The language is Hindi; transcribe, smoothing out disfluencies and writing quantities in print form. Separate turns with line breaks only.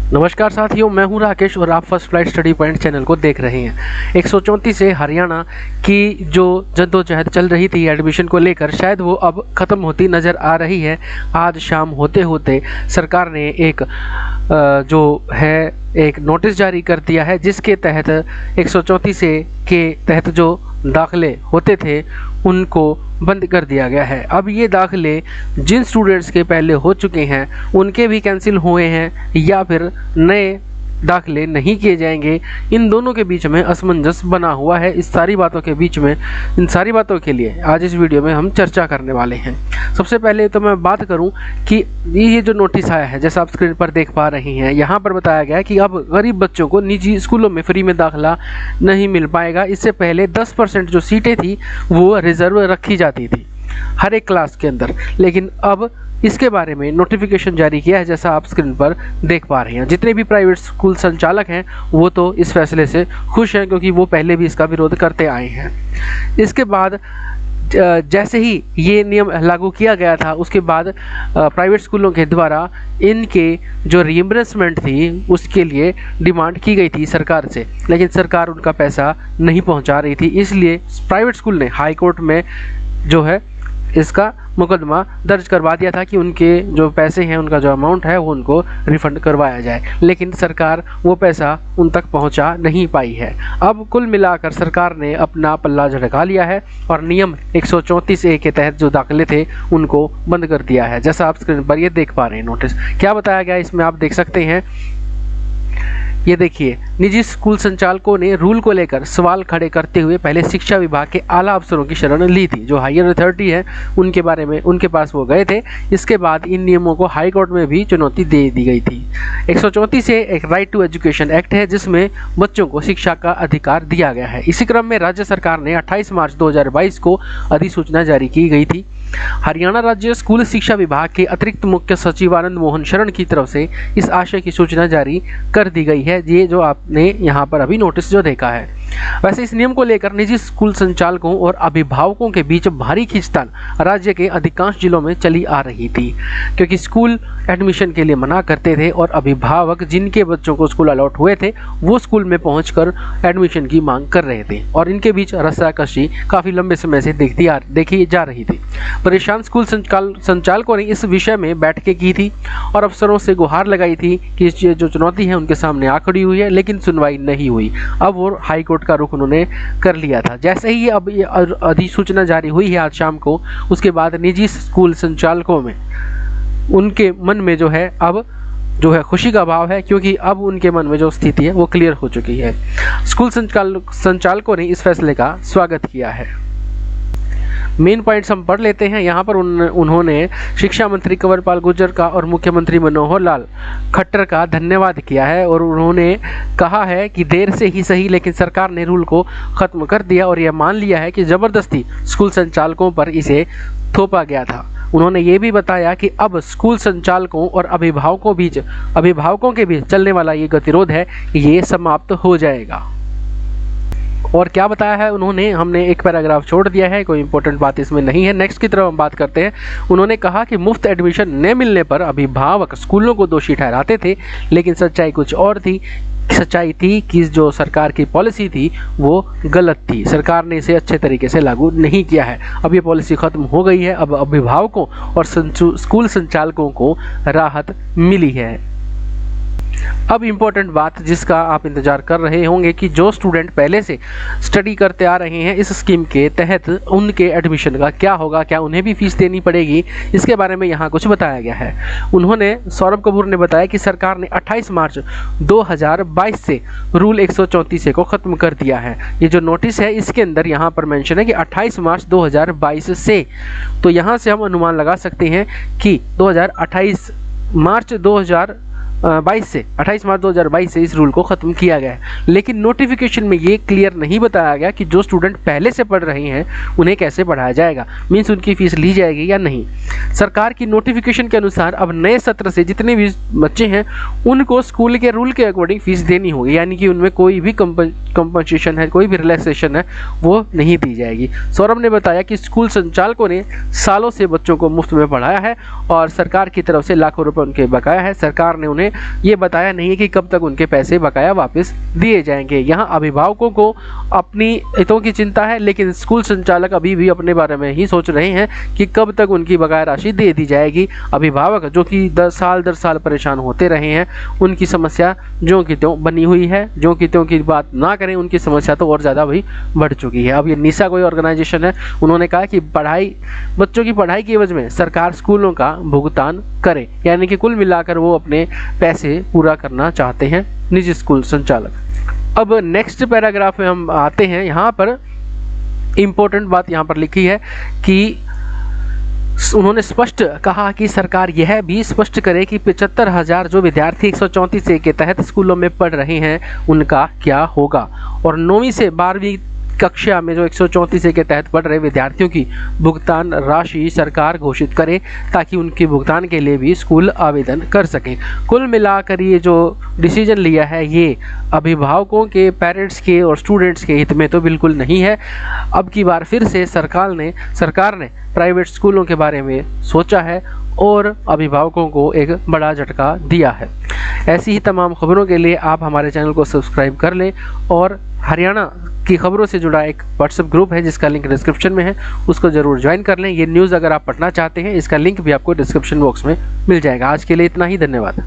नमस्कार साथियों, मैं हूं राकेश और आप first flight study point channel को देख रहे हैं। 134 से हरियाणा की जो जद्दोजहद चल रही थी एडमिशन को लेकर, शायद वो अब ख़त्म होती नज़र आ रही है। आज शाम होते होते सरकार ने एक नोटिस जारी कर दिया है, जिसके तहत 134 से के तहत जो दाखिले होते थे उनको बंद कर दिया गया है। अब ये दाखिले जिन स्टूडेंट्स के पहले हो चुके हैं उनके भी कैंसिल हुए हैं या फिर नए दाखिले नहीं किए जाएंगे, इन दोनों के बीच में असमंजस बना हुआ है। इस सारी बातों के बीच में, इन सारी बातों के लिए आज इस वीडियो में हम चर्चा करने वाले हैं। सबसे पहले तो मैं बात करूं कि ये जो नोटिस आया है, जैसा आप स्क्रीन पर देख पा रही हैं, यहाँ पर बताया गया है कि अब गरीब बच्चों को निजी स्कूलों में फ्री में दाखिला नहीं मिल पाएगा। इससे पहले 10% जो सीटें थी वो रिजर्व रखी जाती थी हर एक क्लास के अंदर, लेकिन अब इसके बारे में नोटिफिकेशन जारी किया है, जैसा आप स्क्रीन पर देख पा रहे हैं। जितने भी प्राइवेट स्कूल संचालक हैं वो तो इस फैसले से खुश हैं, क्योंकि वो पहले भी इसका विरोध करते आए हैं। इसके बाद जैसे ही ये नियम लागू किया गया था, उसके बाद प्राइवेट स्कूलों के द्वारा इनके जो रिइंबर्समेंट थी उसके लिए डिमांड की गई थी सरकार से, लेकिन सरकार उनका पैसा नहीं पहुंचा रही थी। इसलिए प्राइवेट स्कूल ने हाई कोर्ट में जो है इसका मुकदमा दर्ज करवा दिया था कि उनके जो पैसे हैं, उनका जो अमाउंट है वो उनको रिफंड करवाया जाए, लेकिन सरकार वो पैसा उन तक पहुंचा नहीं पाई है। अब कुल मिलाकर सरकार ने अपना पल्ला झटका लिया है और नियम 134A के तहत जो दाखिले थे उनको बंद कर दिया है। जैसा आप स्क्रीन पर ये देख पा रहे हैं नोटिस क्या बताया गया इसमें, आप देख सकते हैं। ये देखिए, निजी स्कूल संचालकों ने रूल को लेकर सवाल खड़े करते हुए पहले शिक्षा विभाग के आला अफसरों की शरण ली थी। जो हायर अथॉरिटी है उनके बारे में उनके पास वो गए थे। इसके बाद इन नियमों को हाई कोर्ट में भी चुनौती दे दी गई थी। 134 से एक राइट टू एजुकेशन एक्ट है, जिसमें बच्चों को शिक्षा का अधिकार दिया गया है। इसी क्रम में राज्य सरकार ने 28 मार्च 2022 को अधिसूचना जारी की गई थी। हरियाणा राज्य स्कूल शिक्षा विभाग के अतिरिक्त मुख्य सचिव आनंद मोहन शरण की तरफ से इस आशय की सूचना जारी कर दी गई है। ये जो आपने यहाँ पर अभी नोटिस जो देखा है। वैसे इस नियम को लेकर निजी स्कूल संचालकों और अभिभावकों के बीच भारी खींचतान राज्य के अधिकांश जिलों में चली आ रही थी, क्योंकि स्कूल एडमिशन के लिए मना करते थे और अभिभावक जिनके बच्चों को स्कूल अलॉट हुए थे वो स्कूल में पहुंचकर एडमिशन की मांग कर रहे थे, और इनके बीच रस्साकशी काफ़ी लंबे समय से देखी जा रही थी। परेशान स्कूल संचालकों ने इस विषय में बैठकें की थी और अफसरों से गुहार लगाई थी कि जो चुनौती है उनके सामने आ खड़ी हुई है, लेकिन सुनवाई नहीं हुई। अब वो हाई कोर्ट का रुख उन्होंने कर लिया था। जैसे ही अब ये अधिसूचना जारी हुई है आज शाम को, उसके बाद निजी स्कूल संचालकों में उनके मन में जो है अब जो है खुशी का भाव है, क्योंकि अब उनके मन में जो स्थिति है वो क्लियर हो चुकी है। स्कूल संचालकों ने इस फैसले का स्वागत किया है। मेन पॉइंट्स हम पढ़ लेते हैं। यहाँ पर उन्होंने शिक्षा मंत्री कंवरपाल गुर्जर का और मुख्यमंत्री मनोहर लाल खट्टर का धन्यवाद किया है, और उन्होंने कहा है कि देर से ही सही लेकिन सरकार ने रूल को ख़त्म कर दिया और यह मान लिया है कि ज़बरदस्ती स्कूल संचालकों पर इसे थोपा गया था। उन्होंने ये भी बताया कि अब स्कूल संचालकों और अभिभावकों के बीच चलने वाला ये गतिरोध है, ये समाप्त हो जाएगा। और क्या बताया है उन्होंने, हमने एक पैराग्राफ छोड़ दिया है, कोई इंपॉर्टेंट बात इसमें नहीं है। नेक्स्ट की तरफ हम बात करते हैं। उन्होंने कहा कि मुफ्त एडमिशन न मिलने पर अभिभावक स्कूलों को दोषी ठहराते थे, लेकिन सच्चाई कुछ और थी। सच्चाई थी कि जो सरकार की पॉलिसी थी वो गलत थी, सरकार ने इसे अच्छे तरीके से लागू नहीं किया है। अब ये पॉलिसी ख़त्म हो गई है, अब अभिभावकों और स्कूल संचालकों को राहत मिली है। अब इम्पोर्टेंट बात जिसका आप इंतजार कर रहे होंगे कि जो स्टूडेंट पहले से स्टडी करते आ रहे हैं इस स्कीम के तहत, उनके एडमिशन का क्या होगा, क्या उन्हें भी फीस देनी पड़ेगी, इसके बारे में यहाँ कुछ बताया गया है। उन्होंने सौरभ कपूर ने बताया कि सरकार ने 28 मार्च 2022 से रूल 134A को ख़त्म कर दिया है। ये जो नोटिस है इसके अंदर यहाँ पर मेंशन है कि 28 मार्च 2022 से, तो यहाँ से हम अनुमान लगा सकते हैं कि 28 मार्च 2022 से इस रूल को ख़त्म किया गया है। लेकिन नोटिफिकेशन में ये क्लियर नहीं बताया गया कि जो स्टूडेंट पहले से पढ़ रहे हैं उन्हें कैसे पढ़ाया जाएगा, मीन्स उनकी फ़ीस ली जाएगी या नहीं। सरकार की नोटिफिकेशन के अनुसार अब नए सत्र से जितने भी बच्चे हैं उनको स्कूल के रूल के अकॉर्डिंग फ़ीस देनी होगी, यानी कि उनमें कोई भी कंपनसेशन है, कोई भी रिलैक्सेशन है वो नहीं दी जाएगी। सौरभ ने बताया कि स्कूल संचालकों ने सालों से बच्चों को मुफ्त में पढ़ाया है और सरकार की तरफ से लाखों रुपये उनके बकाया है। सरकार ने उन्हें में ये बताया नहीं है कि कब तक उनके पैसे बकाया वापस दिए जाएंगे। यहाँ अभिभावकों को अपनी हितों की चिंता है, लेकिन स्कूल संचालक अभी भी अपने बारे में ही सोच रहे हैं कि कब तक उनकी बकाया राशि दे दी जाएगी। अभिभावक जो कि 10 साल दर साल परेशान होते रहे हैं, उनकी समस्या ज्यों की त्यों बनी हुई है। ज्यों की त्यों की बात ना करें, उनकी समस्या तो और ज़्यादा भी बढ़ चुकी है। अब ये निशा कोई ऑर्गेनाइजेशन है, उन्होंने कहा कि बच्चों की पढ़ाई के एवज में सरकार स्कूलों का भुगतान करे, यानी कि कुल मिलाकर वो अपने पैसे पूरा करना चाहते हैं निजी स्कूल संचालक। अब नेक्स्ट पैराग्राफ में हम आते हैं। यहाँ पर इम्पोर्टेंट बात यहाँ पर लिखी है कि उन्होंने स्पष्ट कहा कि सरकार यह भी स्पष्ट करे कि 75,000 जो विद्यार्थी 134A के तहत स्कूलों में पढ़ रहे हैं उनका क्या होगा, और 9वीं से 12वीं कक्षा में जो 134A के तहत पढ़ रहे विद्यार्थियों की भुगतान राशि सरकार घोषित करे, ताकि उनके भुगतान के लिए भी स्कूल आवेदन कर सकें। कुल मिलाकर ये जो डिसीजन लिया है ये अभिभावकों के, पेरेंट्स के और स्टूडेंट्स के हित में तो बिल्कुल नहीं है। अब की बार फिर से सरकार ने प्राइवेट स्कूलों के बारे में सोचा है और अभिभावकों को एक बड़ा झटका दिया है। ऐसी ही तमाम खबरों के लिए आप हमारे चैनल को सब्सक्राइब कर लें, और हरियाणा की खबरों से जुड़ा एक व्हाट्सएप ग्रुप है जिसका लिंक डिस्क्रिप्शन में है, उसको ज़रूर ज्वाइन कर लें। ये न्यूज़ अगर आप पढ़ना चाहते हैं, इसका लिंक भी आपको डिस्क्रिप्शन बॉक्स में मिल जाएगा। आज के लिए इतना ही, धन्यवाद।